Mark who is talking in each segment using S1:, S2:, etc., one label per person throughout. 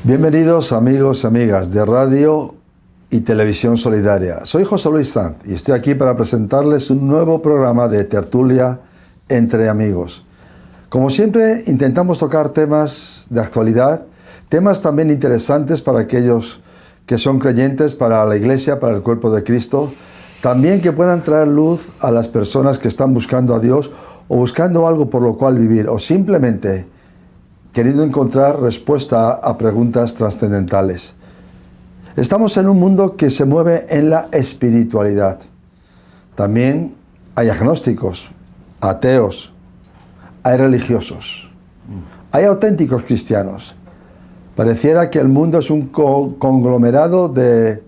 S1: Bienvenidos amigos y amigas de Radio y Televisión Solidaria. Soy José Luis Sanz y estoy aquí para presentarles un nuevo programa de tertulia entre amigos. Como siempre, intentamos tocar temas de actualidad, temas también interesantes para aquellos que son creyentes, para la Iglesia, para el cuerpo de Cristo, también que puedan traer luz a las personas que están buscando a Dios o buscando algo por lo cual vivir, o simplemente queriendo encontrar respuesta a preguntas trascendentales. Estamos en un mundo que se mueve en la espiritualidad. También hay agnósticos, ateos, hay religiosos, hay auténticos cristianos. Pareciera que el mundo es un conglomerado de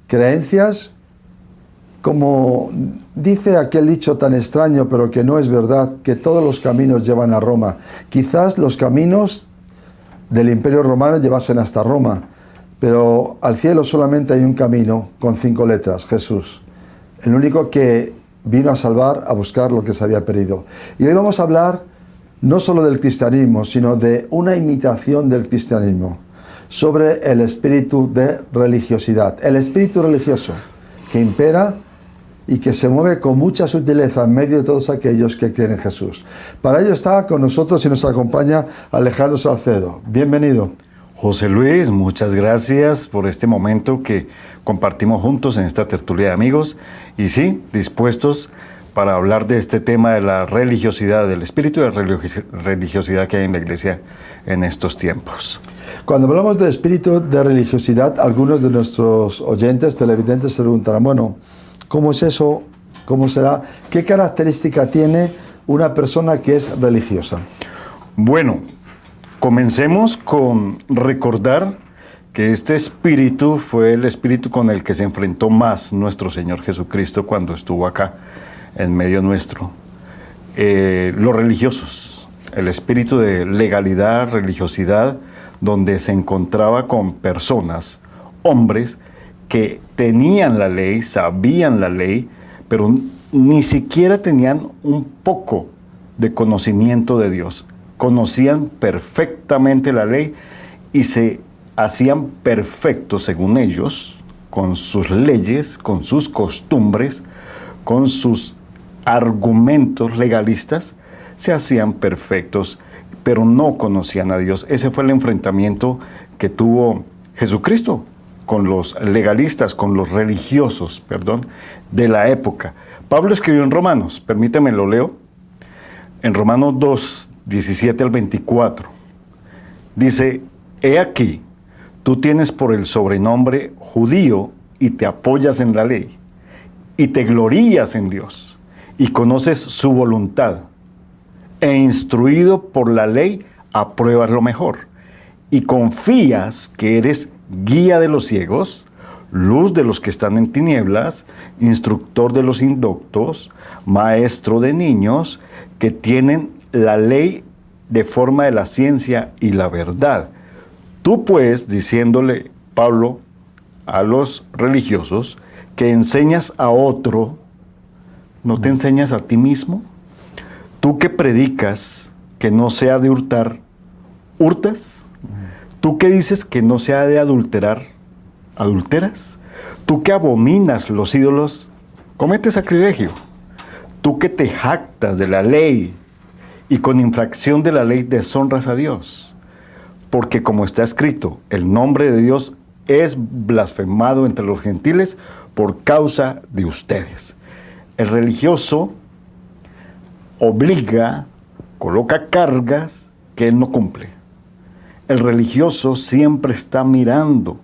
S1: creencias, como dice aquel dicho tan extraño, pero que no es verdad, que todos los caminos llevan a Roma. Quizás los caminos del Imperio Romano llevasen hasta Roma, pero al cielo solamente hay un camino con 5 letras, Jesús, el único que vino a salvar, a buscar lo que se había perdido. Y hoy vamos a hablar no solo del cristianismo, sino de una imitación del cristianismo, sobre el espíritu de religiosidad, el espíritu religioso que impera y que se mueve con mucha sutileza en medio de todos aquellos que creen en Jesús. Para ello está con nosotros y nos acompaña Alejandro Salcedo. Bienvenido.
S2: José Luis, muchas gracias por este momento que compartimos juntos en esta tertulia de amigos. Y sí, dispuestos para hablar de este tema de la religiosidad, del espíritu de religiosidad que hay en la Iglesia en estos tiempos.
S1: Cuando hablamos de espíritu de religiosidad, algunos de nuestros oyentes, televidentes, se preguntarán, bueno, ¿cómo es eso? ¿Cómo será? ¿Qué característica tiene una persona que es religiosa?
S2: Bueno, comencemos con recordar que este espíritu fue el espíritu con el que se enfrentó más nuestro Señor Jesucristo cuando estuvo acá en medio nuestro. Los religiosos, el espíritu de legalidad, religiosidad, donde se encontraba con personas, hombres, que tenían la ley, sabían la ley, pero ni siquiera tenían un poco de conocimiento de Dios. Conocían perfectamente la ley y se hacían perfectos, según ellos, con sus leyes, con sus costumbres, con sus argumentos legalistas, se hacían perfectos, pero no conocían a Dios. Ese fue el enfrentamiento que tuvo Jesucristo con los legalistas, con los religiosos, de la época. Pablo escribió en Romanos, permíteme lo leo, en Romanos 2, 17 al 24, dice, he aquí, tú tienes por el sobrenombre judío y te apoyas en la ley, y te glorías en Dios, y conoces su voluntad, e instruido por la ley, apruebas lo mejor, y confías que eres guía de los ciegos, luz de los que están en tinieblas, instructor de los indoctos, maestro de niños, que tienen la ley de forma de la ciencia y la verdad. Tú pues, diciéndole Pablo a los religiosos, que enseñas a otro, ¿no te enseñas a ti mismo? Tú que predicas que no se ha de hurtar, ¿hurtas? ¿Tú que dices que no se ha de adulterar, adulteras? ¿Tú que abominas los ídolos, cometes sacrilegio? ¿Tú que te jactas de la ley y con infracción de la ley deshonras a Dios? Porque como está escrito, el nombre de Dios es blasfemado entre los gentiles por causa de ustedes. El religioso obliga, coloca cargas que él no cumple. El religioso siempre está mirando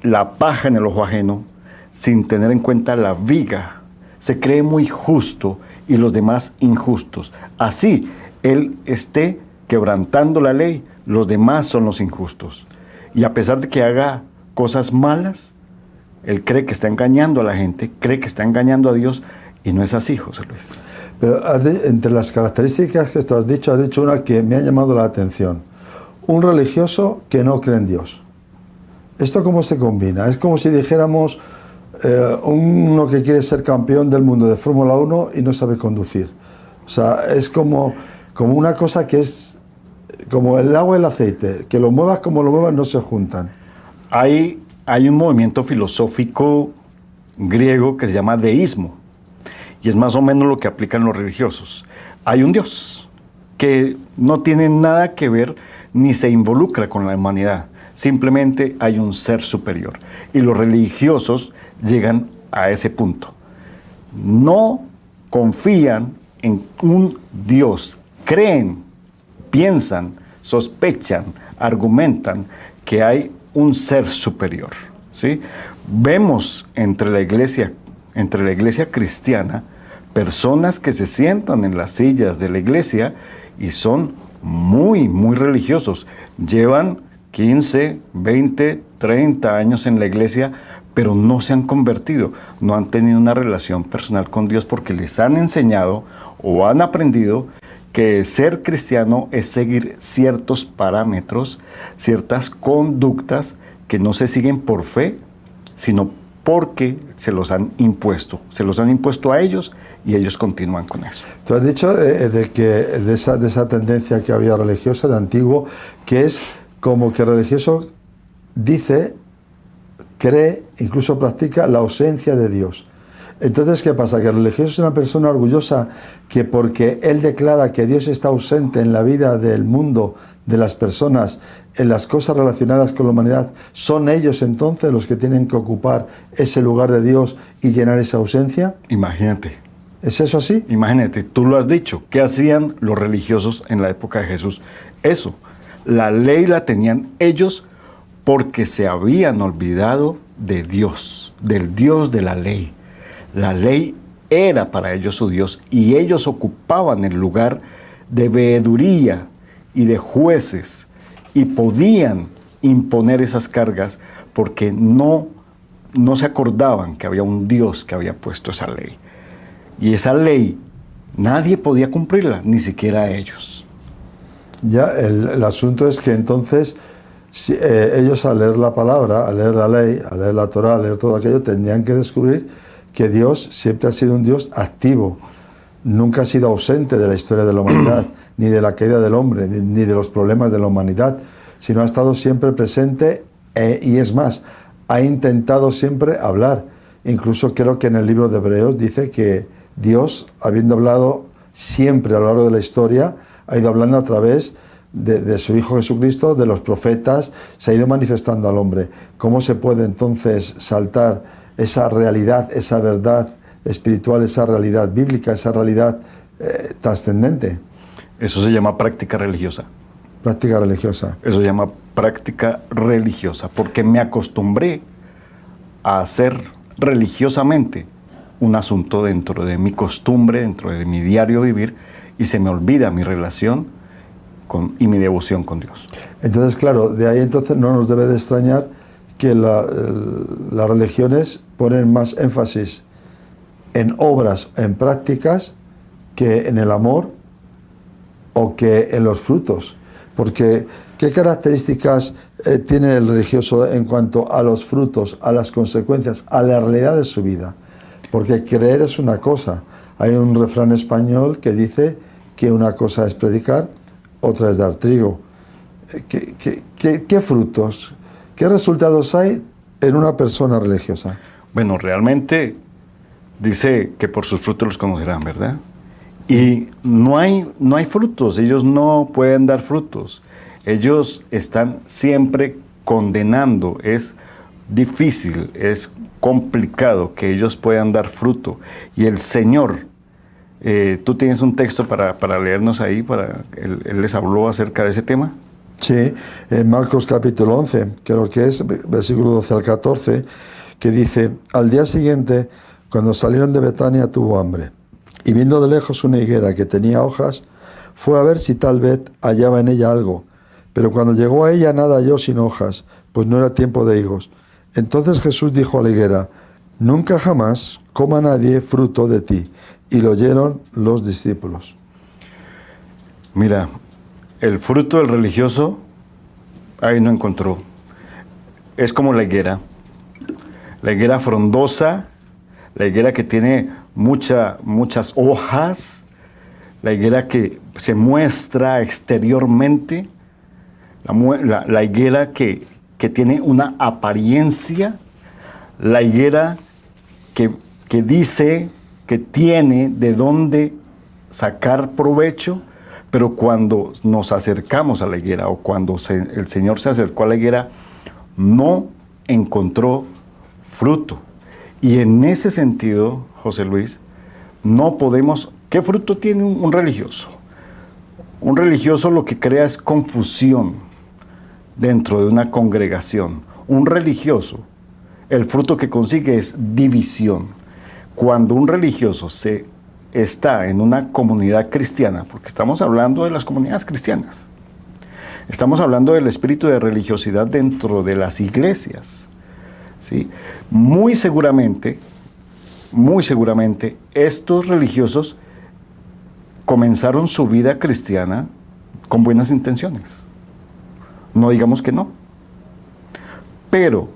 S2: la paja en el ojo ajeno sin tener en cuenta la viga. Se cree muy justo y los demás injustos. Así, él esté quebrantando la ley, los demás son los injustos. Y a pesar de que haga cosas malas, él cree que está engañando a la gente, cree que está engañando a Dios, y no es así, José Luis.
S1: Pero entre las características que tú has dicho una que me ha llamado la atención. Un religioso que no cree en Dios. ¿Esto cómo se combina? Es como si dijéramos uno que quiere ser campeón del mundo de Fórmula 1 y no sabe conducir. O sea, es como una cosa que es como el agua y el aceite, que lo muevas como lo muevas no se juntan.
S2: Hay un movimiento filosófico griego que se llama deísmo, y es más o menos lo que aplican los religiosos. Hay un Dios que no tiene nada que ver ni se involucra con la humanidad, simplemente hay un ser superior. Y los religiosos llegan a ese punto. No confían en un Dios, creen, piensan, sospechan, argumentan que hay un ser superior, ¿sí? Vemos entre la iglesia cristiana personas que se sientan en las sillas de la iglesia y son muy, muy religiosos. Llevan 15, 20, 30 años en la iglesia, pero no se han convertido, no han tenido una relación personal con Dios porque les han enseñado o han aprendido que ser cristiano es seguir ciertos parámetros, ciertas conductas que no se siguen por fe, sino porque se los han impuesto a ellos y ellos continúan con eso.
S1: Tú has dicho de esa tendencia que había religiosa de antiguo, que es como que el religioso dice, cree, incluso practica la ausencia de Dios. Entonces, ¿qué pasa? Que el religioso es una persona orgullosa que porque él declara que Dios está ausente en la vida del mundo, de las personas, en las cosas relacionadas con la humanidad, ¿son ellos entonces los que tienen que ocupar ese lugar de Dios y llenar esa ausencia?
S2: Imagínate.
S1: ¿Es eso así?
S2: Imagínate, tú lo has dicho. ¿Qué hacían los religiosos en la época de Jesús? Eso. La ley la tenían ellos porque se habían olvidado de Dios, del Dios de la ley. La ley era para ellos su Dios y ellos ocupaban el lugar de veeduría y de jueces y podían imponer esas cargas porque no se acordaban que había un Dios que había puesto esa ley. Y esa ley nadie podía cumplirla, ni siquiera ellos.
S1: Ya, el asunto es que entonces ellos al leer la palabra, al leer la ley, al leer la Torá, al leer todo aquello, tendrían que descubrir que Dios siempre ha sido un Dios activo, nunca ha sido ausente de la historia de la humanidad, ni de la caída del hombre, ni de los problemas de la humanidad, sino ha estado siempre presente y es más, ha intentado siempre hablar. Incluso creo que en el libro de Hebreos dice que Dios, habiendo hablado siempre a lo largo de la historia, ha ido hablando a través de su Hijo Jesucristo, de los profetas, se ha ido manifestando al hombre. ¿Cómo se puede entonces saltar esa realidad, esa verdad espiritual, esa realidad bíblica, esa realidad trascendente?
S2: Eso se llama práctica religiosa.
S1: Práctica religiosa.
S2: Eso se llama práctica religiosa, porque me acostumbré a hacer religiosamente un asunto dentro de mi costumbre, dentro de mi diario vivir, y se me olvida mi relación y mi devoción con Dios. Entonces,
S1: claro, de ahí entonces no nos debe de extrañar que las religiones ponen más énfasis en obras, en prácticas, que en el amor o que en los frutos. Porque, ¿qué características tiene el religioso en cuanto a los frutos, a las consecuencias, a la realidad de su vida? Porque creer es una cosa. Hay un refrán español que dice que una cosa es predicar, otra es dar trigo. ¿Qué frutos, qué resultados hay en una persona religiosa?
S2: Bueno, realmente dice que por sus frutos los conocerán, ¿verdad? Y no hay frutos, ellos no pueden dar frutos. Ellos están siempre condenando. Es difícil, es complicado que ellos puedan dar fruto. Y el Señor, ¿tú tienes un texto para leernos ahí? Él les habló acerca de ese tema.
S1: Sí, en Marcos capítulo 11, creo que es, versículo 12 al 14, que dice: al día siguiente, cuando salieron de Betania, tuvo hambre. Y viendo de lejos una higuera que tenía hojas, fue a ver si tal vez hallaba en ella algo. Pero cuando llegó a ella, nada halló sin hojas, pues no era tiempo de higos. Entonces Jesús dijo a la higuera: nunca jamás coma nadie fruto de ti. Y lo oyeron los discípulos.
S2: Mira, el fruto del religioso, ahí no encontró. Es como la higuera frondosa, la higuera que tiene muchas hojas, la higuera que se muestra exteriormente, la higuera que tiene una apariencia, la higuera que dice que tiene de dónde sacar provecho, pero cuando nos acercamos a la higuera o cuando el Señor se acercó a la higuera, no encontró fruto. Y en ese sentido, José Luis, no podemos... ¿Qué fruto tiene un religioso? Un religioso lo que crea es confusión dentro de una congregación. Un religioso, el fruto que consigue es división. Cuando un religioso está en una comunidad cristiana, porque estamos hablando de las comunidades cristianas, estamos hablando del espíritu de religiosidad dentro de las iglesias, ¿sí? Muy seguramente, estos religiosos comenzaron su vida cristiana con buenas intenciones. No digamos que no. Pero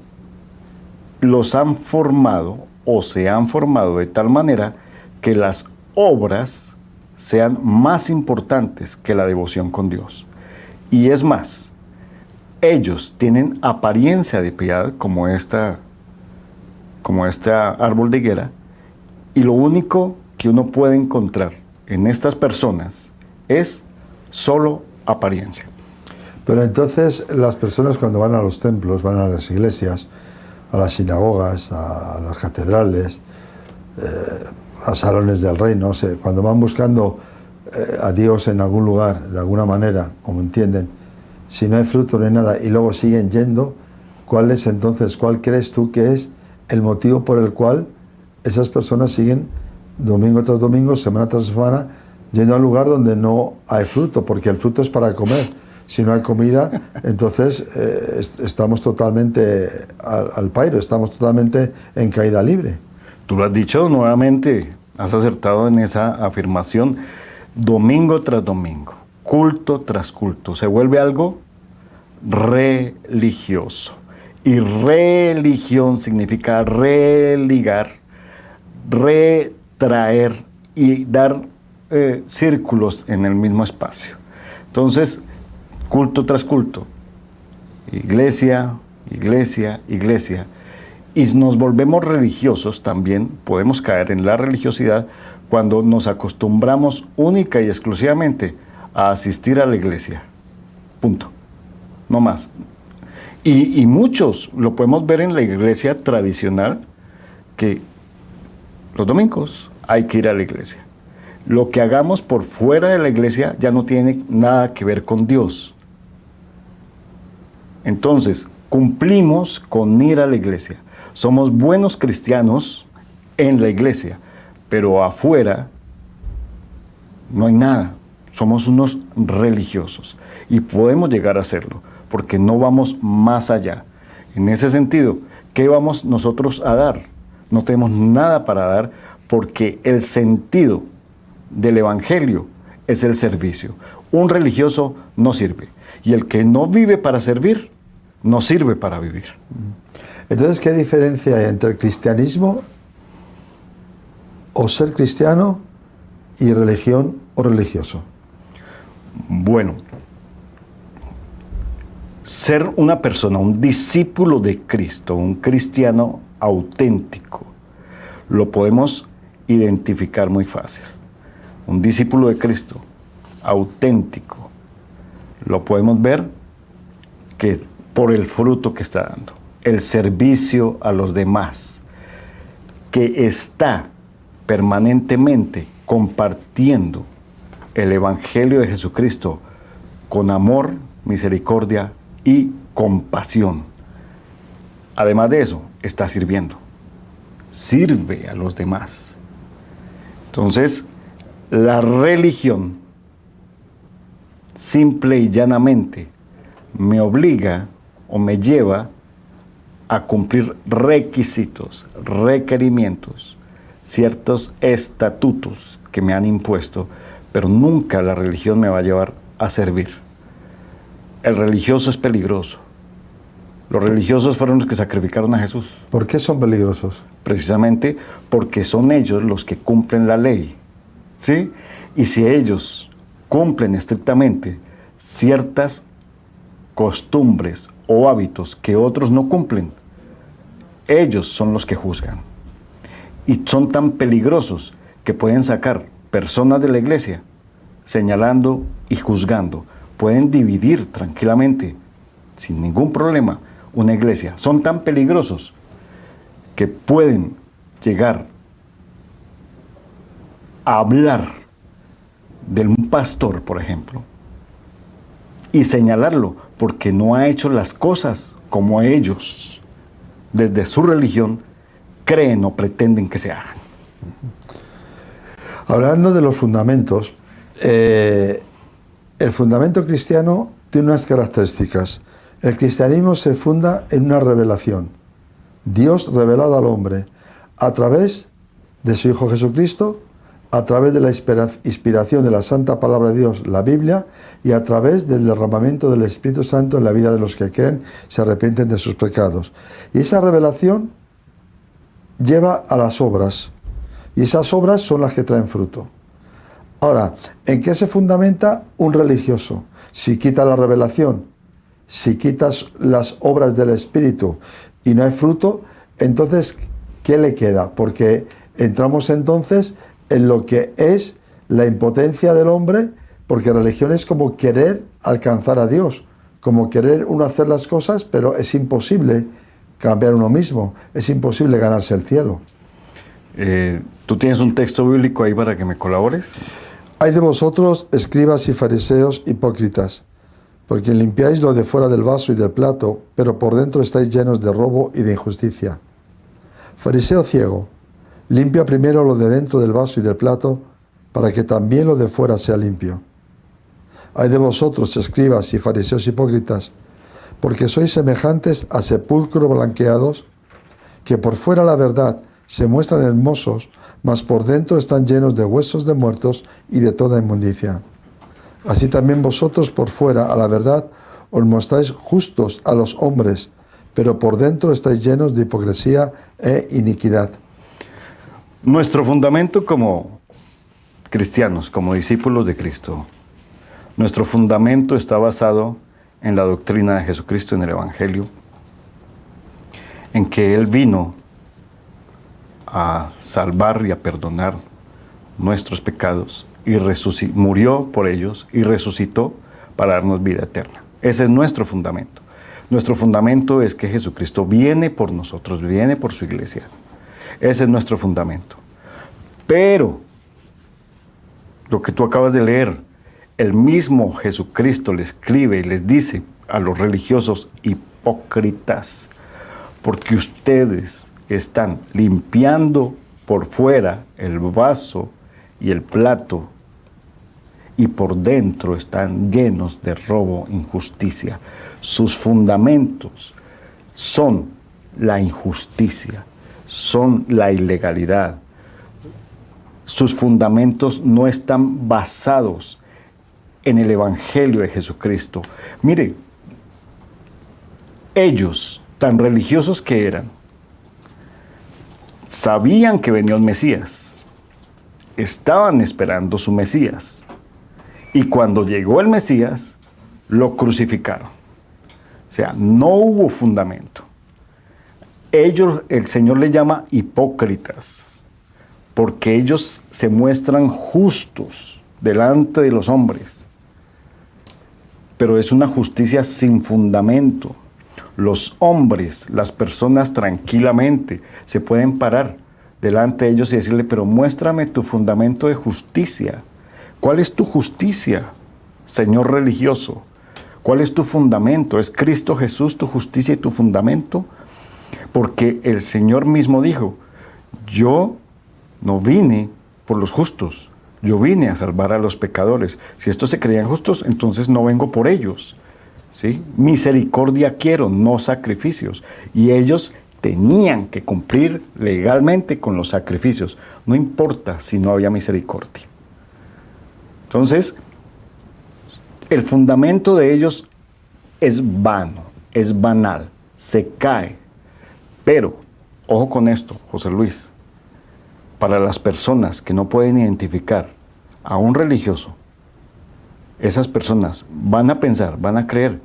S2: los han formado o se han formado de tal manera que las obras sean más importantes que la devoción con Dios. Y es más, ellos tienen apariencia de piedad como este árbol de higuera, y lo único que uno puede encontrar en estas personas es solo apariencia.
S1: Pero entonces las personas cuando van a los templos, van a las iglesias, a las sinagogas, a las catedrales, a salones del rey, no sé, cuando van buscando a Dios en algún lugar, de alguna manera, como entienden, si no hay fruto, no hay nada, y luego siguen yendo, ¿cuál crees tú que es el motivo por el cual esas personas siguen domingo tras domingo, semana tras semana, yendo al lugar donde no hay fruto? Porque el fruto es para comer. Si no hay comida, entonces estamos totalmente al pairo, estamos totalmente en caída libre.
S2: Tú lo has dicho nuevamente, has acertado en esa afirmación. Domingo tras domingo, culto tras culto, se vuelve algo religioso. Y religión significa religar, retraer y dar círculos en el mismo espacio. Entonces, culto tras culto, iglesia, y nos volvemos religiosos también, podemos caer en la religiosidad cuando nos acostumbramos única y exclusivamente a asistir a la iglesia, punto, no más. Y muchos lo podemos ver en la iglesia tradicional, que los domingos hay que ir a la iglesia. Lo que hagamos por fuera de la iglesia ya no tiene nada que ver con Dios. Entonces, cumplimos con ir a la iglesia. Somos buenos cristianos en la iglesia, pero afuera no hay nada. Somos unos religiosos y podemos llegar a serlo, porque no vamos más allá. En ese sentido, ¿qué vamos nosotros a dar? No tenemos nada para dar, porque el sentido del evangelio es el servicio. Un religioso no sirve, y el que no vive para servir, no sirve para vivir.
S1: Entonces, ¿qué diferencia hay entre el cristianismo o ser cristiano y religión o religioso?
S2: Bueno, ser una persona, un discípulo de Cristo, un cristiano auténtico, lo podemos identificar muy fácil. Un discípulo de Cristo auténtico, lo podemos ver que por el fruto que está dando, el servicio a los demás, que está permanentemente compartiendo el Evangelio de Jesucristo con amor, misericordia y compasión. Además de eso, está sirviendo. Sirve a los demás. Entonces, la religión, simple y llanamente, me obliga o me lleva a cumplir requisitos, requerimientos, ciertos estatutos que me han impuesto, pero nunca la religión me va a llevar a servir. El religioso es peligroso. Los religiosos fueron los que sacrificaron a Jesús.
S1: ¿Por qué son peligrosos?
S2: Precisamente porque son ellos los que cumplen la ley, ¿sí? Y si ellos cumplen estrictamente ciertas costumbres o hábitos que otros no cumplen, ellos son los que juzgan. Y son tan peligrosos que pueden sacar personas de la iglesia señalando y juzgando. Pueden dividir tranquilamente, sin ningún problema, una iglesia. Son tan peligrosos que pueden llegar a hablar de un pastor, por ejemplo, y señalarlo porque no ha hecho las cosas como ellos, desde su religión, creen o pretenden que se hagan.
S1: Hablando de los fundamentos, el fundamento cristiano tiene unas características. El cristianismo se funda en una revelación. Dios revelado al hombre a través de su Hijo Jesucristo, a través de la inspiración de la Santa Palabra de Dios, la Biblia, y a través del derramamiento del Espíritu Santo en la vida de los que creen, se arrepienten de sus pecados. Y esa revelación lleva a las obras, y esas obras son las que traen fruto. Ahora, ¿en qué se fundamenta un religioso? Si quita la revelación, si quitas las obras del Espíritu y no hay fruto, entonces, ¿qué le queda? Porque entramos entonces en lo que es la impotencia del hombre, porque religión es como querer alcanzar a Dios, como querer uno hacer las cosas, pero es imposible cambiar uno mismo, es imposible ganarse el cielo.
S2: ¿Tú tienes un texto bíblico ahí para que me colabores?
S1: Hay de vosotros, escribas y fariseos hipócritas, porque limpiáis lo de fuera del vaso y del plato, pero por dentro estáis llenos de robo y de injusticia. Fariseo ciego, limpia primero lo de dentro del vaso y del plato, para que también lo de fuera sea limpio. Hay de vosotros, escribas y fariseos hipócritas, porque sois semejantes a sepulcros blanqueados, que por fuera la verdad se muestran hermosos, mas por dentro están llenos de huesos de muertos y de toda inmundicia. Así también vosotros por fuera, a la verdad, os mostráis justos a los hombres, pero por dentro estáis llenos de hipocresía e iniquidad.
S2: Nuestro fundamento como cristianos, como discípulos de Cristo, nuestro fundamento está basado en la doctrina de Jesucristo, en el Evangelio, en que Él vino a salvar y a perdonar nuestros pecados y murió por ellos y resucitó para darnos vida eterna. Ese es nuestro fundamento. Nuestro fundamento es que Jesucristo viene por nosotros, viene por su iglesia. Ese es nuestro fundamento. Pero lo que tú acabas de leer, el mismo Jesucristo le escribe y les dice a los religiosos hipócritas, porque ustedes están limpiando por fuera el vaso y el plato y por dentro están llenos de robo, injusticia. Sus fundamentos son la injusticia, son la ilegalidad. Sus fundamentos no están basados en el Evangelio de Jesucristo. Mire, ellos, tan religiosos que eran, sabían que venía un Mesías, estaban esperando su Mesías, y cuando llegó el Mesías, lo crucificaron. O sea, no hubo fundamento. Ellos, el Señor les llama hipócritas, porque ellos se muestran justos delante de los hombres, pero es una justicia sin fundamento. Los hombres, las personas tranquilamente se pueden parar delante de ellos y decirle, pero muéstrame tu fundamento de justicia. ¿Cuál es tu justicia, señor religioso? ¿Cuál es tu fundamento? ¿Es Cristo Jesús tu justicia y tu fundamento? Porque el Señor mismo dijo, yo no vine por los justos, yo vine a salvar a los pecadores. Si estos se creían justos, entonces no vengo por ellos. ¿Sí? Misericordia quiero, no sacrificios. Y ellos tenían que cumplir legalmente con los sacrificios. No importa si no había misericordia. Entonces, el fundamento de ellos es vano, es banal, se cae. Pero, ojo con esto, José Luis, para las personas que no pueden identificar a un religioso, esas personas van a pensar, van a creer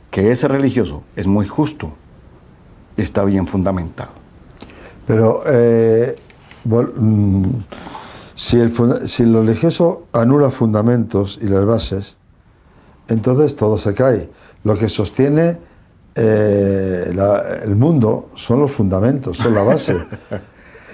S2: que ese religioso es muy justo y está bien fundamentado.
S1: Pero si el religioso anula fundamentos y las bases, entonces todo se cae. Lo que sostiene el mundo son los fundamentos, son la base.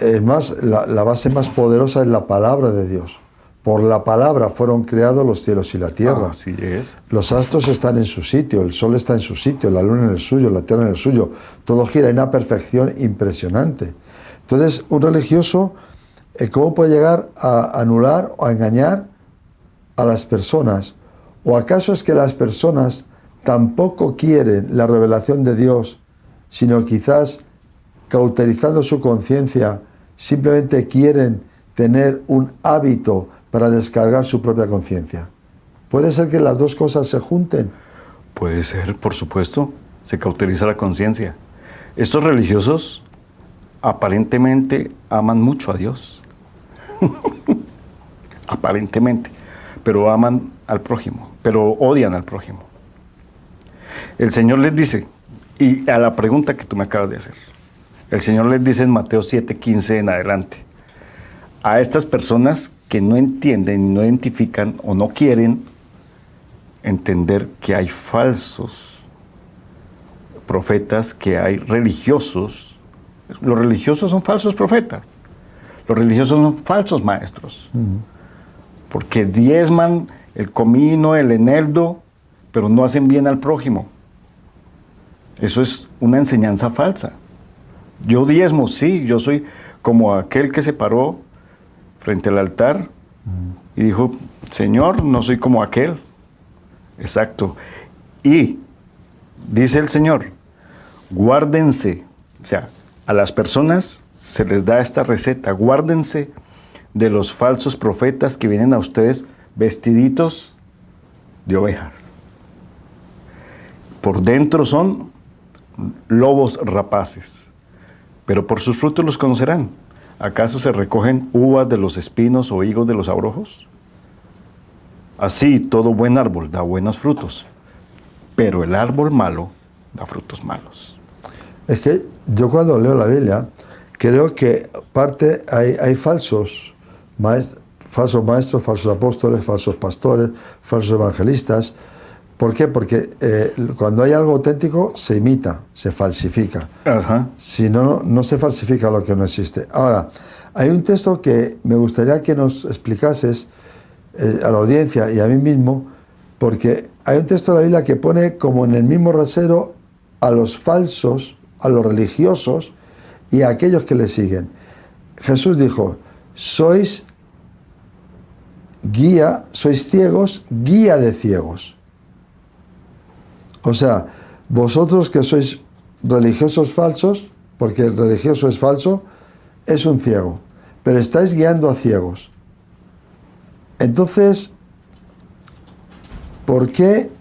S1: Es más, la base más poderosa es la palabra de Dios. Por la palabra fueron creados los cielos y la tierra.
S2: Así es.
S1: Los astros están en su sitio, el sol está en su sitio, la luna en el suyo, la tierra en el suyo. Todo gira en una perfección impresionante. Entonces, un religioso, ¿cómo puede llegar a anular o a engañar a las personas? ¿O acaso es que las personas tampoco quieren la revelación de Dios, sino quizás, cauterizando su conciencia, simplemente quieren tener un hábito para descargar su propia conciencia? ¿Puede ser que las dos cosas se junten?
S2: Puede ser, por supuesto. Se cauteriza la conciencia. Estos religiosos aparentemente aman mucho a Dios. Aparentemente. Pero aman al prójimo, pero odian al prójimo. El Señor les dice, y a la pregunta que tú me acabas de hacer, el Señor les dice en Mateo 7:15 en adelante, a estas personas que no entienden, no identifican o no quieren entender que hay falsos profetas, que hay religiosos. Los religiosos son falsos profetas. Los religiosos son falsos maestros. Porque diezman el comino, el eneldo, pero no hacen bien al prójimo. Eso es una enseñanza falsa. Yo diezmo, sí, yo soy como aquel que se paró frente al altar y dijo, Señor, no soy como aquel. Exacto. Y dice el Señor, guárdense, o sea, a las personas se les da esta receta, guárdense de los falsos profetas que vienen a ustedes vestiditos de ovejas. Por dentro son lobos rapaces, pero por sus frutos los conocerán. ¿Acaso se recogen uvas de los espinos o higos de los abrojos? Así todo buen árbol da buenos frutos, pero el árbol malo da frutos malos.
S1: Es que yo cuando leo la Biblia creo que hay falsos maestros, falsos apóstoles, falsos pastores, falsos evangelistas. ¿Por qué? Porque cuando hay algo auténtico se imita, se falsifica.
S2: Ajá.
S1: Si no, no se falsifica lo que no existe. Ahora, hay un texto que me gustaría que nos explicases a la audiencia y a mí mismo, porque hay un texto de la Biblia que pone como en el mismo rasero a los falsos, a los religiosos y a aquellos que le siguen. Jesús dijo, sois ciegos, guía de ciegos. O sea, vosotros que sois religiosos falsos, porque el religioso es falso, es un ciego, pero estáis guiando a ciegos. Entonces, ¿por qué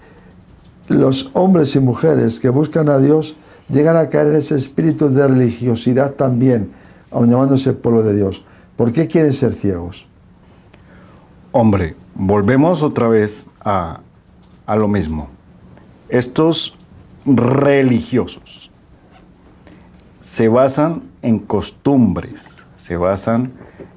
S1: los hombres y mujeres que buscan a Dios llegan a caer en ese espíritu de religiosidad también, aun llamándose pueblo de Dios? ¿Por qué quieren ser ciegos?
S2: Hombre, volvemos otra vez a lo mismo. Estos religiosos se basan en costumbres, se basan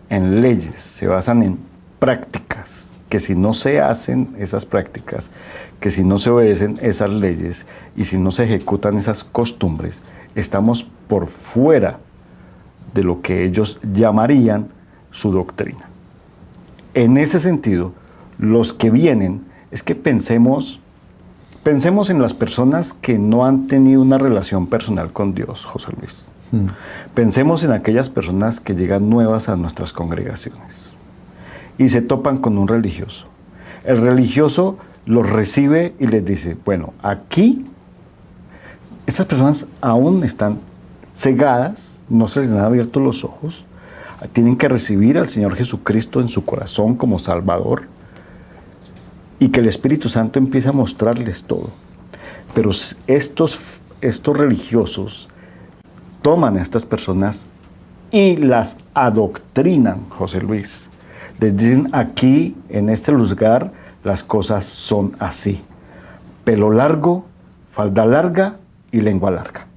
S2: en leyes, se basan en prácticas, que si no se hacen esas prácticas, que si no se obedecen esas leyes y si no se ejecutan esas costumbres, estamos por fuera de lo que ellos llamarían su doctrina. En ese sentido, los que vienen, es que pensemos en las personas que no han tenido una relación personal con Dios, José Luis. Pensemos en aquellas personas que llegan nuevas a nuestras congregaciones y se topan con un religioso. El religioso los recibe y les dice, bueno, aquí estas personas aún están cegadas, no se les han abierto los ojos, tienen que recibir al Señor Jesucristo en su corazón como Salvador y que el Espíritu Santo empiece a mostrarles todo. Pero estos religiosos toman a estas personas y las adoctrinan, José Luis. Les dicen, aquí, en este lugar, las cosas son así. Pelo largo, falda larga y lengua larga.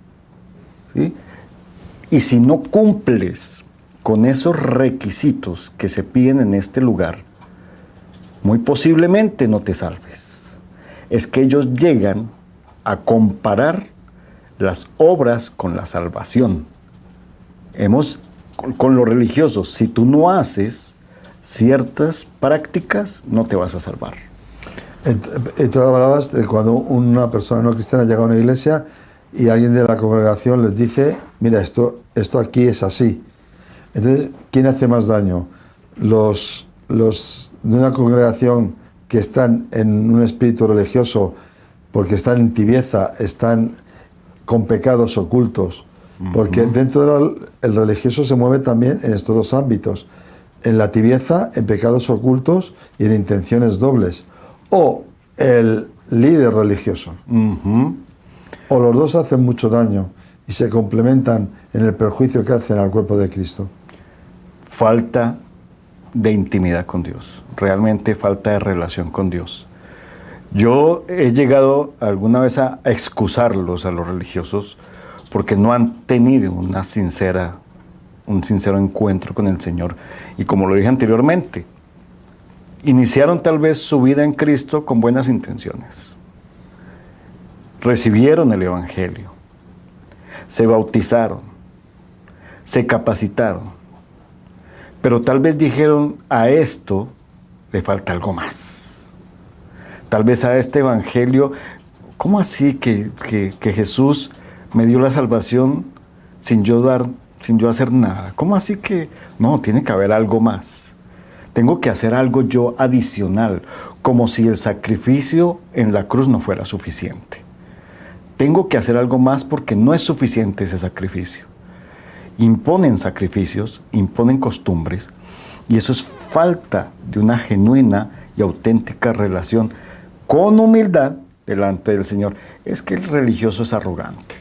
S2: ¿Sí? Y si no cumples con esos requisitos que se piden en este lugar, muy posiblemente no te salves. Es que ellos llegan a comparar las obras con la salvación. Con los religiosos, si tú no haces ciertas prácticas, no te vas a salvar.
S1: Tú hablabas de cuando una persona no cristiana llega a una iglesia y alguien de la congregación les dice, mira, esto aquí es así. Entonces, ¿quién hace más daño? Los de una congregación que están en un espíritu religioso porque están en tibieza, están con pecados ocultos, porque dentro del religioso se mueve también en estos dos ámbitos, en la tibieza, en pecados ocultos y en intenciones dobles, o el líder religioso, o los dos hacen mucho daño y se complementan en el perjuicio que hacen al cuerpo de Cristo.
S2: Falta de intimidad con Dios, realmente falta de relación con Dios. Yo he llegado alguna vez a excusarlos a los religiosos porque no han tenido un sincero encuentro con el Señor. Y como lo dije anteriormente, iniciaron tal vez su vida en Cristo con buenas intenciones. Recibieron el Evangelio, se bautizaron, se capacitaron, pero tal vez dijeron, a esto le falta algo más. Tal vez a este Evangelio, ¿cómo así que Jesús me dio la salvación sin yo hacer nada? ¿Cómo así que no? Tiene que haber algo más. Tengo que hacer algo yo adicional, como si el sacrificio en la cruz no fuera suficiente. Tengo que hacer algo más porque no es suficiente ese sacrificio. Imponen sacrificios, imponen costumbres, y eso es falta de una genuina y auténtica relación con humildad delante del Señor. Es que el religioso es arrogante.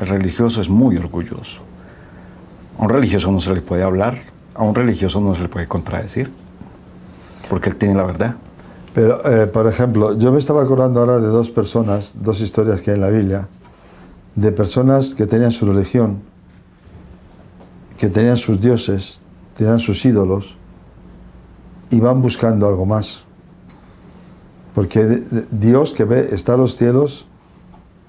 S2: El religioso es muy orgulloso. A un religioso no se le puede hablar, a un religioso no se le puede contradecir, porque él tiene la verdad.
S1: Pero, por ejemplo, yo me estaba acordando ahora de dos personas, dos historias que hay en la Biblia, de personas que tenían su religión, que tenían sus dioses, tenían sus ídolos, y van buscando algo más. Porque Dios que ve, está en los cielos,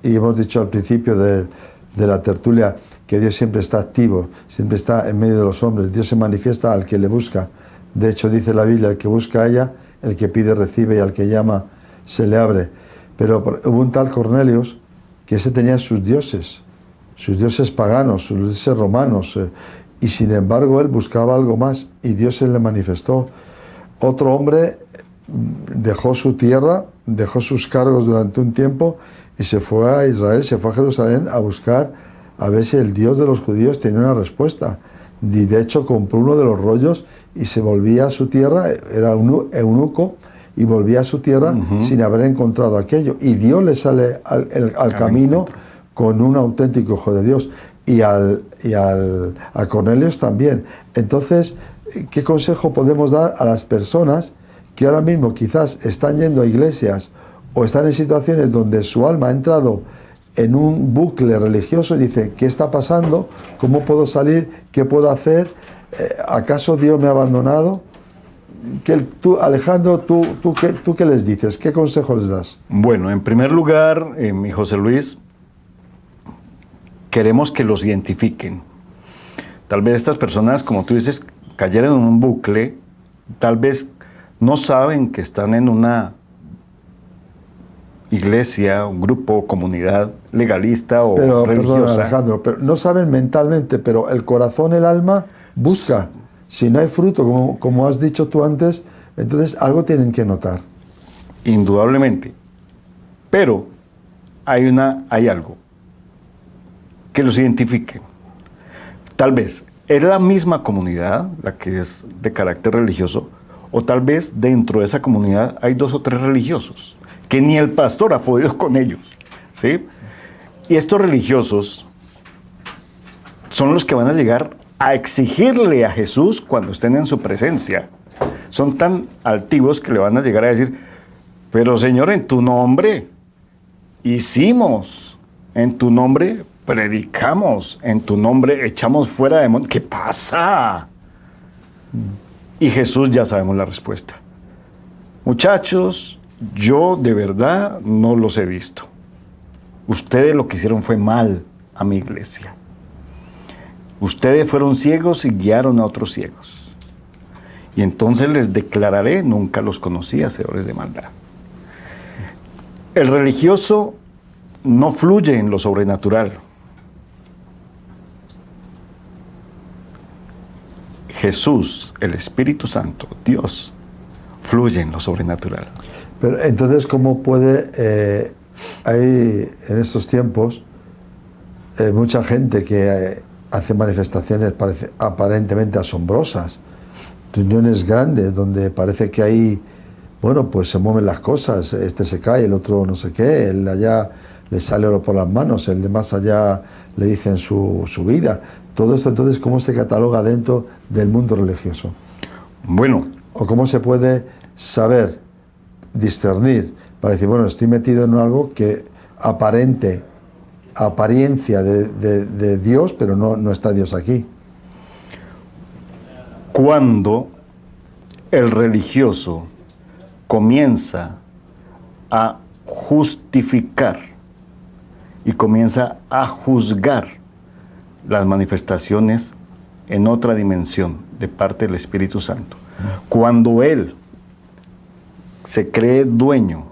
S1: y hemos dicho al principio de la tertulia que Dios siempre está activo, siempre está en medio de los hombres. Dios se manifiesta al que le busca. De hecho, dice la Biblia, el que busca halla, el que pide recibe y al que llama se le abre. Pero hubo un tal Cornelius que ese tenía sus dioses paganos, sus dioses romanos, y sin embargo él buscaba algo más y Dios se le manifestó. Otro hombre dejó su tierra, dejó sus cargos durante un tiempo y se fue a Israel, se fue a Jerusalén a buscar a ver si el Dios de los judíos tenía una respuesta. Y de hecho compró uno de los rollos y se volvía a su tierra, era un eunuco, y volvía a su tierra sin haber encontrado aquello. Y Dios le sale al camino con un auténtico hijo de Dios. Y a Cornelius también. Entonces, ¿qué consejo podemos dar a las personas que ahora mismo quizás están yendo a iglesias o están en situaciones donde su alma ha entrado en un bucle religioso y dice, ¿qué está pasando? ¿Cómo puedo salir? ¿Qué puedo hacer? ¿Acaso Dios me ha abandonado? Alejandro, ¿tú qué les dices? ¿Qué consejo les das?
S2: Bueno, en primer lugar, mi José Luis, queremos que los identifiquen. Tal vez estas personas, como tú dices, cayeron en un bucle, tal vez no saben que están en una iglesia, un grupo, comunidad legalista o religiosa.
S1: Perdón, Alejandro, pero no saben mentalmente, pero el corazón, el alma, busca. Si no hay fruto, como has dicho tú antes, entonces algo tienen que notar.
S2: Indudablemente. Pero hay algo que los identifiquen. Tal vez es la misma comunidad, la que es de carácter religioso, o tal vez dentro de esa comunidad hay 2 o 3 religiosos, que ni el pastor ha podido con ellos, ¿sí? Y estos religiosos son los que van a llegar a exigirle a Jesús cuando estén en su presencia. Son tan altivos que le van a llegar a decir, pero Señor, en tu nombre hicimos, en tu nombre predicamos, en tu nombre echamos fuera demonios. ¿Qué pasa? Y Jesús ya sabemos la respuesta. Muchachos, yo de verdad no los he visto. Ustedes lo que hicieron fue mal a mi iglesia. Ustedes fueron ciegos y guiaron a otros ciegos. Y entonces les declararé, nunca los conocí, hacedores de maldad. El religioso no fluye en lo sobrenatural. Jesús, el Espíritu Santo, Dios, fluye en lo sobrenatural.
S1: Pero entonces, ¿cómo puede, hay en estos tiempos mucha gente que hace manifestaciones aparentemente asombrosas, reuniones grandes donde parece que ahí, bueno, pues se mueven las cosas, este se cae, el otro no sé qué, el de allá le sale oro por las manos, el de más allá le dicen su vida. Todo esto, entonces, ¿cómo se cataloga dentro del mundo religioso?
S2: Bueno.
S1: ¿O cómo se puede saber, discernir, para decir, bueno, estoy metido en algo que apariencia de Dios, pero no está Dios aquí?
S2: Cuando el religioso comienza a justificar y comienza a juzgar las manifestaciones en otra dimensión de parte del Espíritu Santo, cuando él se cree dueño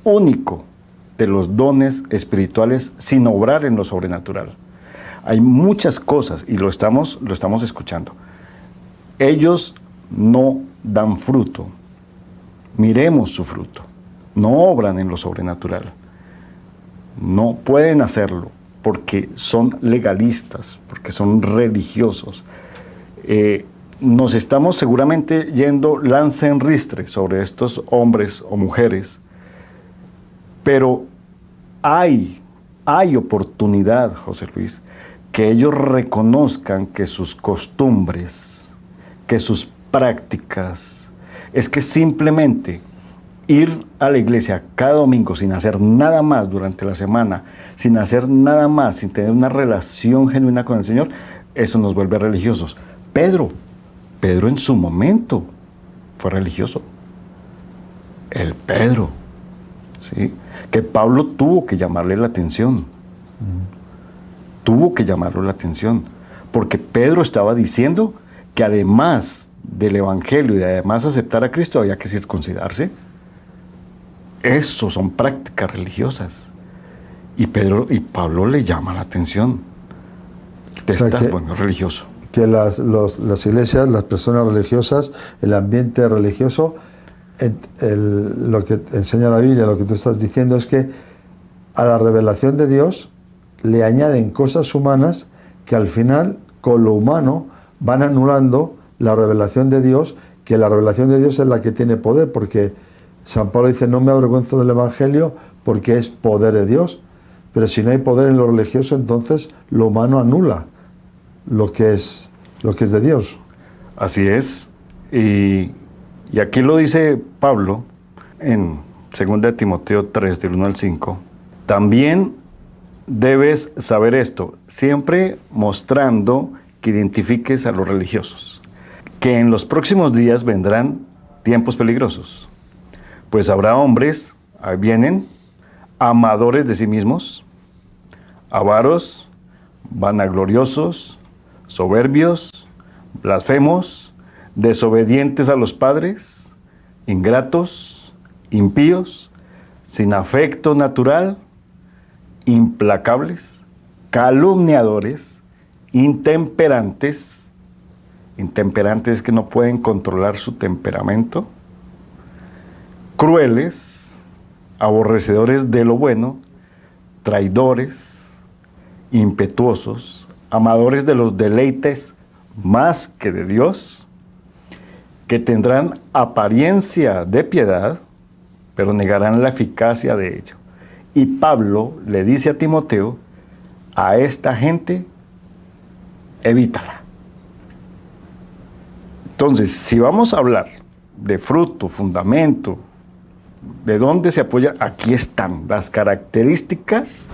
S2: único de los dones espirituales sin obrar en lo sobrenatural. Hay muchas cosas, y lo estamos escuchando. Ellos no dan fruto. Miremos su fruto. No obran en lo sobrenatural. No pueden hacerlo porque son legalistas, porque son religiosos. Nos estamos seguramente yendo lanza en ristre sobre estos hombres o mujeres, pero hay oportunidad, José Luis, que ellos reconozcan que sus costumbres, que sus prácticas, es que simplemente ir a la iglesia cada domingo sin hacer nada más durante la semana, sin hacer nada más, sin tener una relación genuina con el Señor, eso nos vuelve religiosos. Pedro en su momento fue religioso. El Pedro, ¿sí? Que Pablo tuvo que llamarle la atención. Tuvo que llamarle la atención. Porque Pedro estaba diciendo que además del Evangelio y de además aceptar a Cristo había que circuncidarse. Eso son prácticas religiosas. Y Pablo le llama la atención de estar religioso.
S1: Que las iglesias, las personas religiosas, el ambiente religioso, lo que enseña la Biblia, lo que tú estás diciendo es que a la revelación de Dios le añaden cosas humanas que al final, con lo humano, van anulando la revelación de Dios, que la revelación de Dios es la que tiene poder, porque San Pablo dice, no me avergüenzo del Evangelio porque es poder de Dios. Pero si no hay poder en lo religioso, entonces lo humano anula lo que es de Dios.
S2: Así es. Y aquí lo dice Pablo en 2 Timoteo 3, del 1 al 5. También debes saber esto, siempre mostrando que identifiques a los religiosos, que en los próximos días vendrán tiempos peligrosos, pues habrá hombres, ahí vienen, amadores de sí mismos, avaros, vanagloriosos, soberbios, blasfemos, desobedientes a los padres, ingratos, impíos, sin afecto natural, implacables, calumniadores, intemperantes que no pueden controlar su temperamento, crueles, aborrecedores de lo bueno, traidores, impetuosos, amadores de los deleites más que de Dios, que tendrán apariencia de piedad, pero negarán la eficacia de ello. Y Pablo le dice a Timoteo, a esta gente, evítala. Entonces, si vamos a hablar de fruto, fundamento, de dónde se apoya, aquí están las características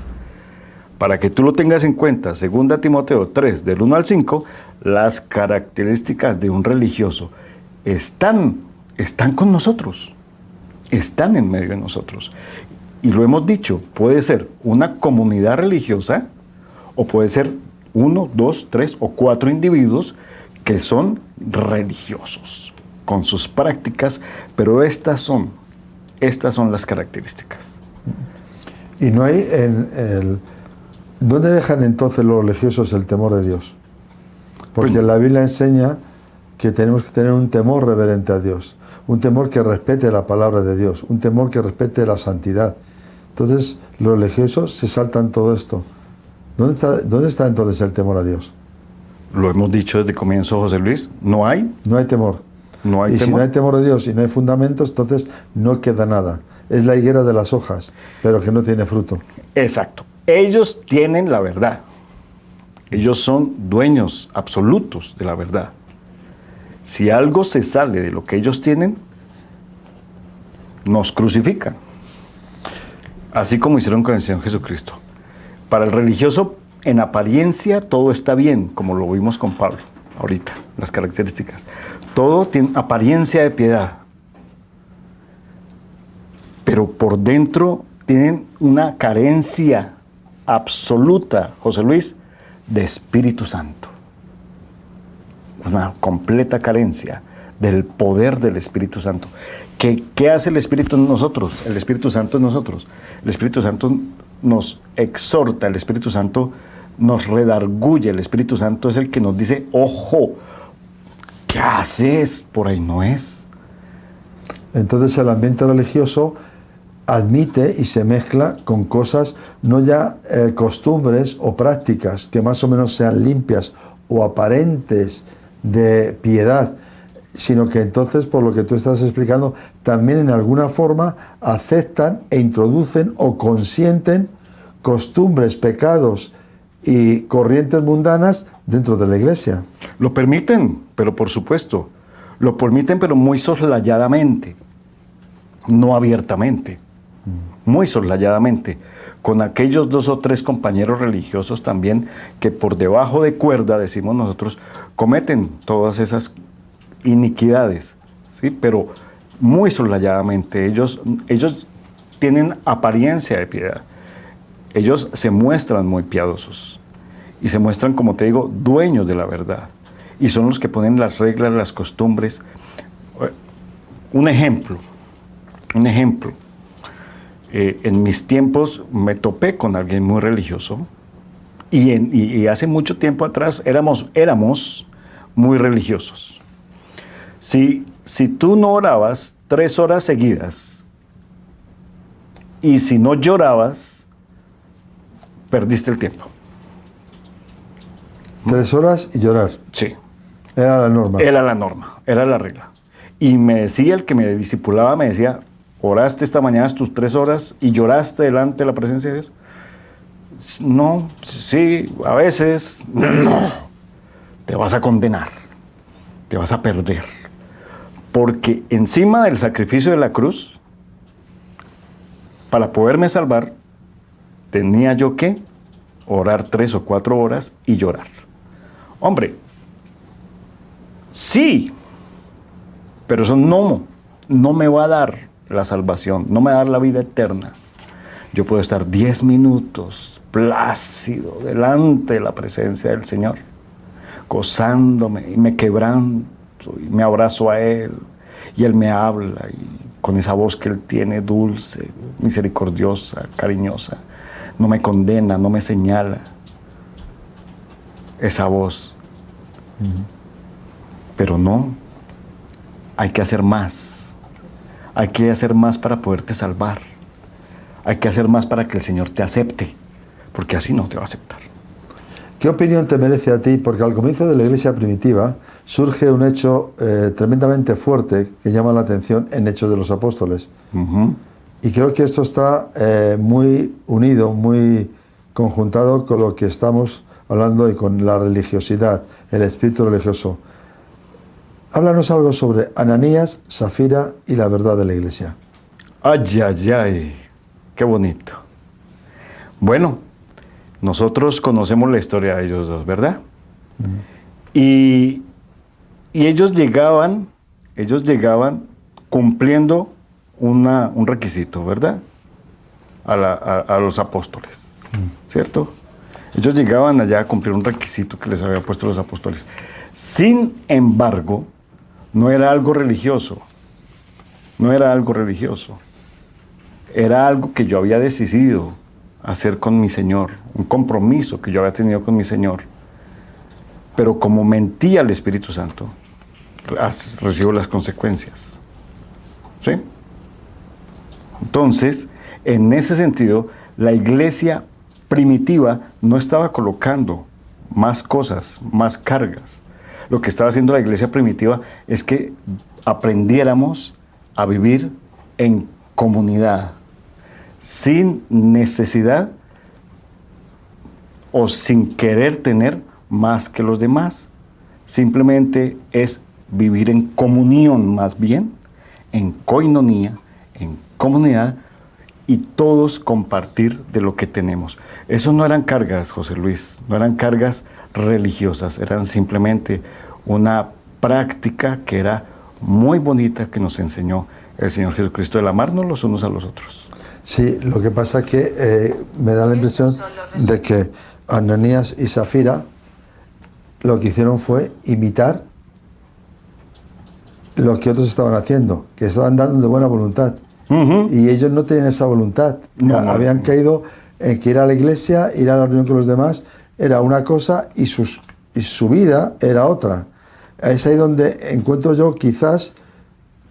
S2: para que tú lo tengas en cuenta. 2 Timoteo 3, del 1 al 5, las características de un religioso están con nosotros, están en medio de nosotros. Y lo hemos dicho, puede ser una comunidad religiosa o puede ser 1, 2, 3 o 4 individuos que son religiosos con sus prácticas, pero estas son las características.
S1: Y no hay ¿dónde dejan entonces los religiosos el temor de Dios? Porque
S2: Pues,
S1: la Biblia enseña que tenemos que tener un temor reverente a Dios, un temor que respete la palabra de Dios, un temor que respete la santidad. Entonces, los religiosos se saltan todo esto. ¿Dónde está entonces el temor a Dios?
S2: lo hemos dicho desde el comienzo, José Luis, no hay
S1: temor.
S2: No hay
S1: y
S2: temor.
S1: si no hay temor de Dios y no hay fundamentos, entonces no queda nada. Es la higuera de las hojas, pero que no tiene fruto.
S2: Exacto. Ellos tienen la verdad. Ellos son dueños absolutos de la verdad. Si algo se sale de lo que ellos tienen, nos crucifican. Así como hicieron con el Señor Jesucristo. Para el religioso, en apariencia, todo está bien, como lo vimos con Pablo ahorita, las características. Todo tiene apariencia de piedad. Pero por dentro tienen una carencia absoluta, José Luis, de Espíritu Santo. Una completa carencia del poder del Espíritu Santo. ¿Qué hace el Espíritu en nosotros? El Espíritu Santo en nosotros. El Espíritu Santo nos exhorta, el Espíritu Santo nos redarguye, el Espíritu Santo es el que nos dice, ojo, ¿qué haces? Por ahí no es.
S1: Entonces el ambiente religioso admite y se mezcla con cosas, no ya costumbres o prácticas que más o menos sean limpias o aparentes de piedad, sino que entonces, por lo que tú estás explicando, también en alguna forma aceptan e introducen o consienten costumbres, pecados y corrientes mundanas dentro de la iglesia.
S2: Lo permiten, pero por supuesto, lo permiten, pero muy soslayadamente, no abiertamente, muy soslayadamente, con aquellos 2 o 3 compañeros religiosos también que por debajo de cuerda, decimos nosotros, cometen todas esas iniquidades, ¿sí? Pero muy soslayadamente. Ellos tienen apariencia de piedad. Ellos se muestran muy piadosos y se muestran, como te digo, dueños de la verdad. Y son los que ponen las reglas, las costumbres. Un ejemplo. En mis tiempos me topé con alguien muy religioso y hace mucho tiempo atrás éramos muy religiosos. Si tú no orabas 3 horas seguidas y si no llorabas, perdiste el tiempo.
S1: 3 horas y llorar.
S2: Sí.
S1: Era la norma.
S2: Era la norma, era la regla. Y me decía, el que me discipulaba, me decía, ¿oraste esta mañana tus 3 horas y lloraste delante de la presencia de Dios? No, sí, a veces. No, te vas a condenar, te vas a perder. Porque encima del sacrificio de la cruz, para poderme salvar, tenía yo que orar 3 o 4 horas y llorar. Hombre, sí, pero eso no me va a dar la salvación, no me va a dar la vida eterna. Yo puedo estar 10 minutos plácido delante de la presencia del Señor, gozándome y me quebranto y me abrazo a Él y Él me habla y con esa voz que Él tiene dulce, misericordiosa, cariñosa, no me condena, no me señala. Esa voz. Pero no, hay que hacer más. Hay que hacer más para poderte salvar. Hay que hacer más para que el Señor te acepte, porque así no te va a aceptar.
S1: ¿Qué opinión te merece a ti? Porque al comienzo de la iglesia primitiva surge un hecho tremendamente fuerte que llama la atención en Hechos de los Apóstoles. Y creo que esto está muy unido, muy conjuntado con lo que estamos hablando y con la religiosidad, el espíritu religioso. Háblanos algo sobre Ananías, Safira y la verdad de la iglesia.
S2: Ay, ay, ay, qué bonito. Bueno, nosotros conocemos la historia de ellos dos, ¿verdad? Y ellos llegaban cumpliendo un requisito, ¿verdad? A los apóstoles, ¿cierto? Ellos llegaban allá a cumplir un requisito que les habían puesto los apóstoles. Sin embargo, no era algo religioso. No era algo religioso. Era algo que yo había decidido hacer con mi Señor, un compromiso que yo había tenido con mi Señor. Pero como mentía al Espíritu Santo, recibo las consecuencias. ¿Sí? Entonces, en ese sentido, la iglesia primitiva no estaba colocando más cosas, más cargas. Lo que estaba haciendo la iglesia primitiva es que aprendiéramos a vivir en comunidad, sin necesidad o sin querer tener más que los demás. Simplemente es vivir en comunión, más bien, en koinonía, en comunidad, y todos compartir de lo que tenemos. Eso no eran cargas, José Luis, no eran cargas religiosas, eran simplemente una práctica que era muy bonita que nos enseñó el Señor Jesucristo, el amarnos los unos a los otros.
S1: Sí, lo que pasa es que me da la impresión de que Ananías y Safira lo que hicieron fue imitar lo que otros estaban haciendo, que estaban dando de buena voluntad. Y ellos no tenían esa voluntad. Habían caído en que ir a la iglesia, ir a la reunión con los demás, era una cosa y su vida era otra. Es ahí donde encuentro yo, quizás,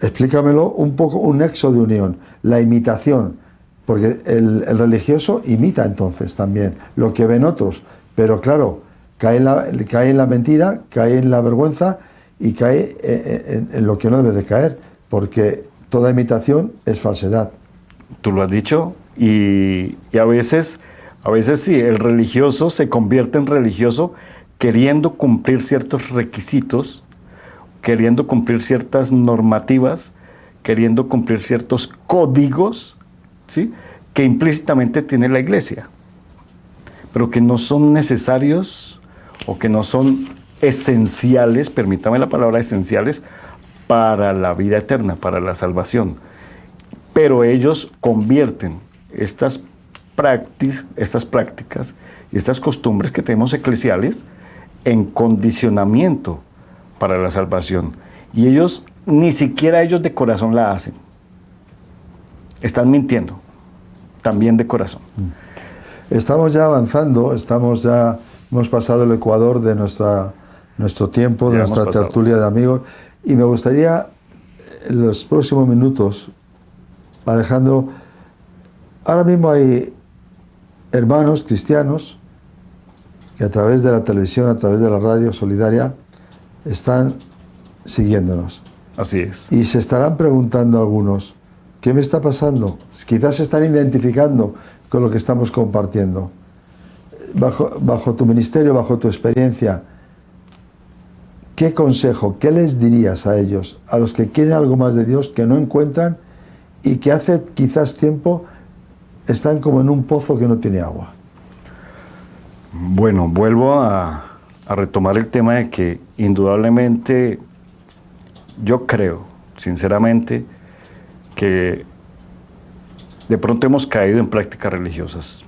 S1: explícamelo, un poco un nexo de unión, la imitación, porque el religioso imita entonces también lo que ven otros, pero claro, cae en la mentira, cae en la vergüenza y cae en lo que no debe de caer, porque toda imitación es falsedad.
S2: Tú lo has dicho, y a veces sí, el religioso se convierte en religioso queriendo cumplir ciertos requisitos, queriendo cumplir ciertas normativas, queriendo cumplir ciertos códigos, ¿sí?, que implícitamente tiene la iglesia, pero que no son necesarios o que no son esenciales, permítame la palabra esenciales, para la vida eterna, para la salvación. Pero ellos convierten estas prácticas y estas costumbres que tenemos eclesiales en condicionamiento para la salvación. Y ellos, ni siquiera ellos de corazón la hacen. Están mintiendo, también de corazón.
S1: Estamos ya avanzando, hemos pasado el ecuador de nuestro tiempo, de nuestra tertulia de amigos. Y me gustaría, en los próximos minutos, Alejandro, ahora mismo hay hermanos cristianos que a través de la televisión, a través de la radio solidaria, están siguiéndonos.
S2: Así es.
S1: Y se estarán preguntando algunos, ¿qué me está pasando? Quizás se están identificando con lo que estamos compartiendo. Bajo tu ministerio, bajo tu experiencia, ¿qué consejo, qué les dirías a ellos, a los que quieren algo más de Dios, que no encuentran y que hace quizás tiempo están como en un pozo que no tiene agua?
S2: Bueno, vuelvo a retomar el tema de que indudablemente yo creo, sinceramente, que de pronto hemos caído en prácticas religiosas,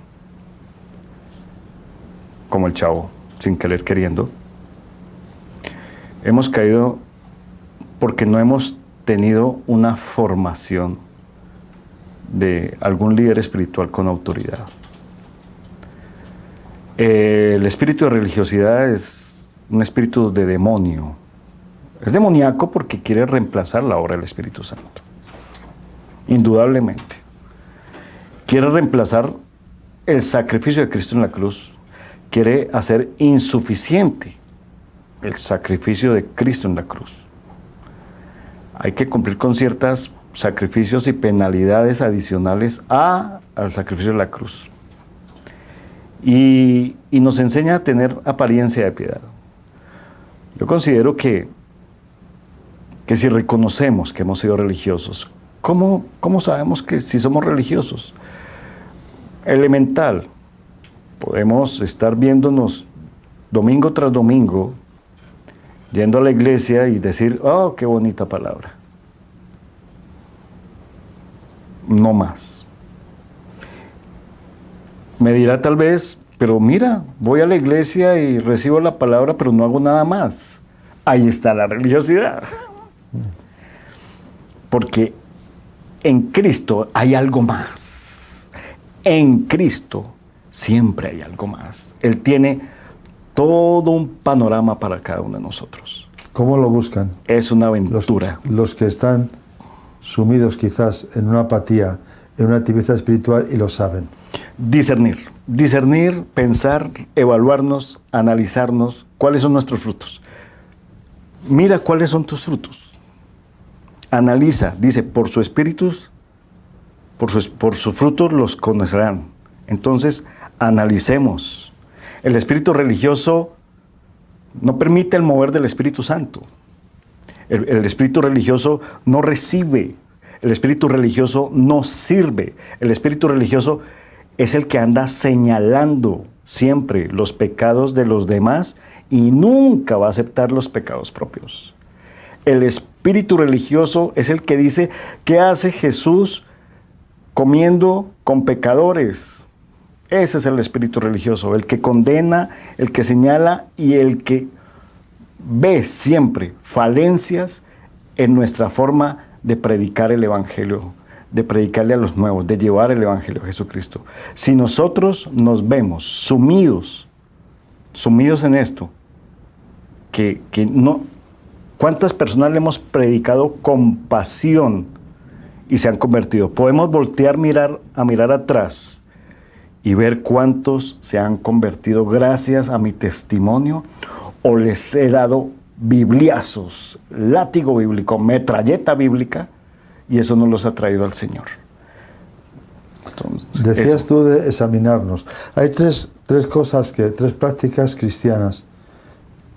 S2: como el chavo, sin querer queriendo. Hemos caído porque no hemos tenido una formación de algún líder espiritual con autoridad. El espíritu de religiosidad es un espíritu de demonio. Es demoníaco porque quiere reemplazar la obra del Espíritu Santo. Indudablemente. Quiere reemplazar el sacrificio de Cristo en la cruz. Quiere hacer insuficiente el sacrificio de Cristo en la cruz. Hay que cumplir con ciertos sacrificios y penalidades adicionales al sacrificio de la cruz. Y nos enseña a tener apariencia de piedad. Yo considero que que si reconocemos que hemos sido religiosos, ¿cómo sabemos que si somos religiosos? Elemental. Podemos estar viéndonos domingo tras domingo, yendo a la iglesia y decir, oh, qué bonita palabra. No más. Me dirá tal vez, pero mira, voy a la iglesia y recibo la palabra, pero no hago nada más. Ahí está la religiosidad. Porque en Cristo hay algo más. En Cristo siempre hay algo más. Él tiene todo un panorama para cada uno de nosotros.
S1: ¿Cómo lo buscan?
S2: Es una aventura.
S1: Los que están sumidos quizás en una apatía, en una tibieza espiritual y lo saben. Discernir, pensar, evaluarnos, analizarnos, cuáles son nuestros frutos. Mira cuáles son tus frutos. Analiza, dice, por sus espíritus, por sus frutos los conocerán. Entonces, analicemos. El espíritu religioso no permite el mover del Espíritu Santo. El espíritu religioso no recibe. El espíritu religioso no sirve. El espíritu religioso es el que anda señalando siempre los pecados de los demás y nunca va a aceptar los pecados propios. El espíritu religioso es el que dice, ¿qué hace Jesús comiendo con pecadores? Ese es el espíritu religioso, el que condena, el que señala y el que ve siempre falencias en nuestra forma de predicar el Evangelio, de predicarle a los nuevos, de llevar el Evangelio de Jesucristo. Si nosotros nos vemos sumidos en esto, que no, ¿cuántas personas le hemos predicado con pasión y se han convertido? Podemos voltear a mirar atrás y ver cuántos se han convertido gracias a mi testimonio, o les he dado bibliazos, látigo bíblico, metralleta bíblica, y eso no los ha traído al Señor. Entonces, decías tú de examinarnos. Hay tres prácticas cristianas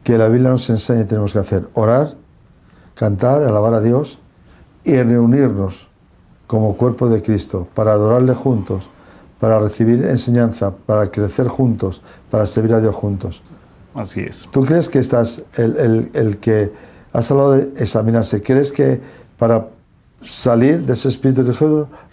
S1: que la Biblia nos enseña y tenemos que hacer: orar, cantar, alabar a Dios y reunirnos como cuerpo de Cristo para adorarle juntos, para recibir enseñanza, para crecer juntos, para servir a Dios juntos.
S2: Así es.
S1: ¿Tú crees que el que has hablado de examinarse, crees que para salir de ese espíritu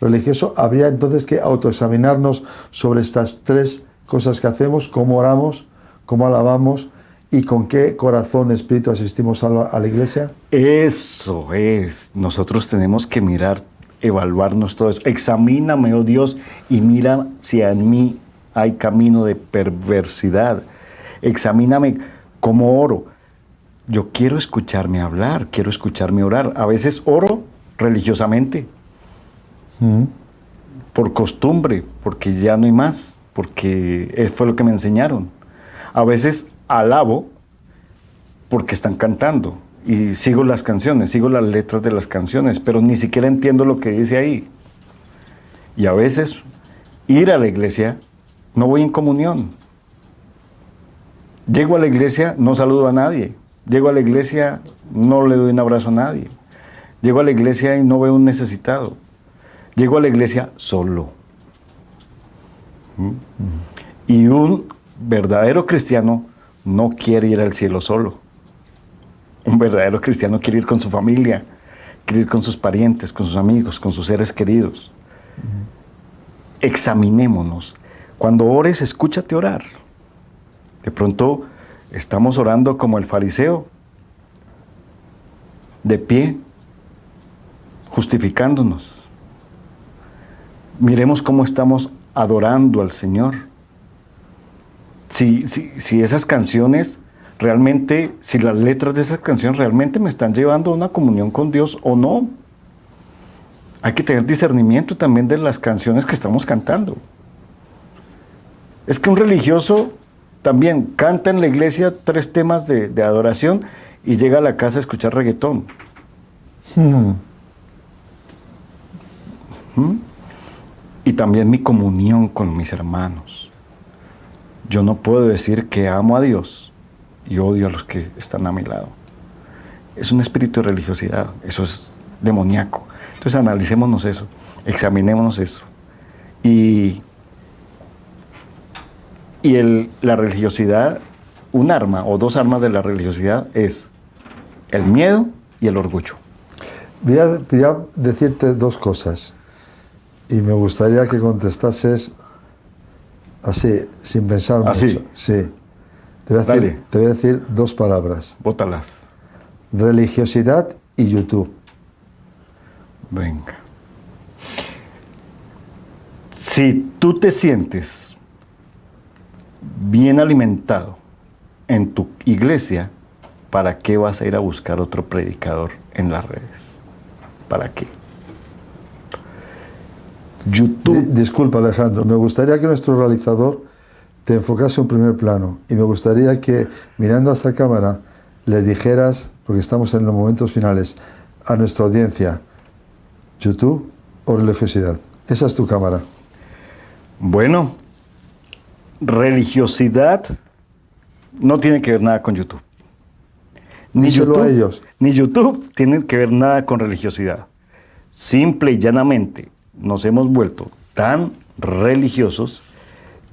S1: religioso habría entonces que autoexaminarnos sobre estas tres cosas que hacemos: cómo oramos, cómo alabamos y con qué corazón, espíritu asistimos a la iglesia?
S2: Eso es. Nosotros tenemos que mirar, evaluarnos todo eso. Examíname, oh Dios, y mira si en mí hay camino de perversidad. Examíname cómo oro. Yo quiero escucharme hablar, quiero escucharme orar. A veces oro religiosamente, por costumbre, porque ya no hay más, porque fue lo que me enseñaron. A veces alabo porque están cantando y sigo las canciones, sigo las letras de las canciones, pero ni siquiera entiendo lo que dice ahí. Y a veces ir a la iglesia, no voy en comunión. Llego a la iglesia, no saludo a nadie. Llego a la iglesia, no le doy un abrazo a nadie. Llego a la iglesia y no veo un necesitado. Llego a la iglesia solo. Y un verdadero cristiano no quiere ir al cielo solo. Un verdadero cristiano quiere ir con su familia, quiere ir con sus parientes, con sus amigos, con sus seres queridos. Examinémonos. Cuando ores, escúchate orar. De pronto estamos orando como el fariseo, de pie, justificándonos. Miremos cómo estamos adorando al Señor. Si esas canciones realmente, si las letras de esas canciones realmente me están llevando a una comunión con Dios o no. Hay que tener discernimiento también de las canciones que estamos cantando. Es que un religioso también canta en la iglesia 3 temas de adoración y llega a la casa a escuchar reggaetón. Y también mi comunión con mis hermanos. Yo no puedo decir que amo a Dios y odio a los que están a mi lado. es un espíritu de religiosidad, eso es demoníaco. Entonces analicémonos eso, examinémonos eso. Y la religiosidad, un arma o dos armas de la religiosidad es el miedo y el orgullo.
S1: Voy a decirte dos cosas y me gustaría que contestases así, sin pensar
S2: ¿Así?
S1: mucho. Sí. Te voy a decir dos palabras.
S2: Bótalas.
S1: Religiosidad y YouTube.
S2: Venga. Si tú te sientes bien alimentado en tu iglesia, ¿para qué vas a ir a buscar otro predicador en las redes? ¿Para qué? YouTube.
S1: Disculpa, Alejandro, me gustaría que nuestro realizador te enfocase un primer plano y me gustaría que, mirando a esa cámara, le dijeras, porque estamos en los momentos finales, a nuestra audiencia, ¿YouTube o religiosidad? Esa es tu cámara.
S2: Bueno, religiosidad no tiene que ver nada con YouTube.
S1: Díselo a ellos.
S2: Ni YouTube tiene que ver nada con religiosidad. Simple y llanamente nos hemos vuelto tan religiosos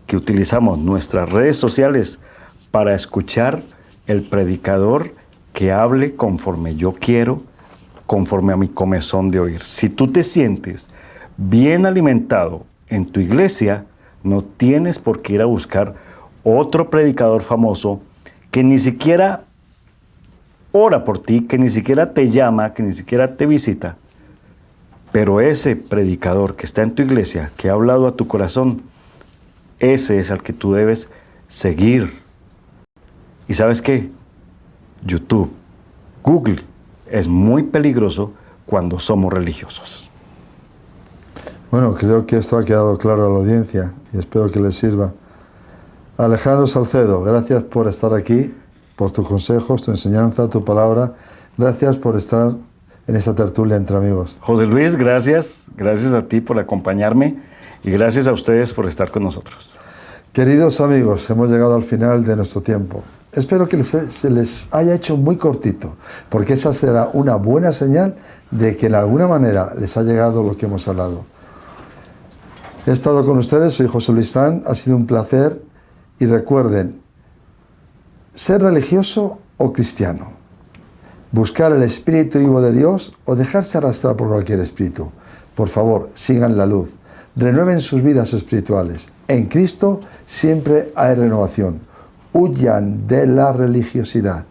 S2: que utilizamos nuestras redes sociales para escuchar el predicador que hable conforme yo quiero, conforme a mi comezón de oír. Si tú te sientes bien alimentado en tu iglesia, no tienes por qué ir a buscar otro predicador famoso que ni siquiera ora por ti, que ni siquiera te llama, que ni siquiera te visita. Pero ese predicador que está en tu iglesia, que ha hablado a tu corazón, ese es al que tú debes seguir. ¿Y sabes qué? YouTube, Google, es muy peligroso cuando somos religiosos.
S1: Bueno, creo que esto ha quedado claro a la audiencia y espero que les sirva. Alejandro Salcedo, gracias por estar aquí, por tus consejos, tu enseñanza, tu palabra. Gracias por estar en esta tertulia entre amigos.
S2: José Luis, gracias. Gracias a ti por acompañarme y gracias a ustedes por estar con nosotros.
S1: Queridos amigos, hemos llegado al final de nuestro tiempo. Espero que se les haya hecho muy cortito, porque esa será una buena señal de que de alguna manera les ha llegado lo que hemos hablado. He estado con ustedes, soy José Luis Sanz, ha sido un placer y recuerden, ser religioso o cristiano, buscar el espíritu vivo de Dios o dejarse arrastrar por cualquier espíritu. Por favor, sigan la luz, renueven sus vidas espirituales. En Cristo siempre hay renovación. Huyan de la religiosidad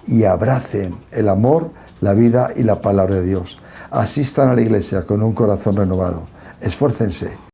S1: y abracen el amor, la vida y la palabra de Dios. Asistan a la iglesia con un corazón renovado. Esfuércense.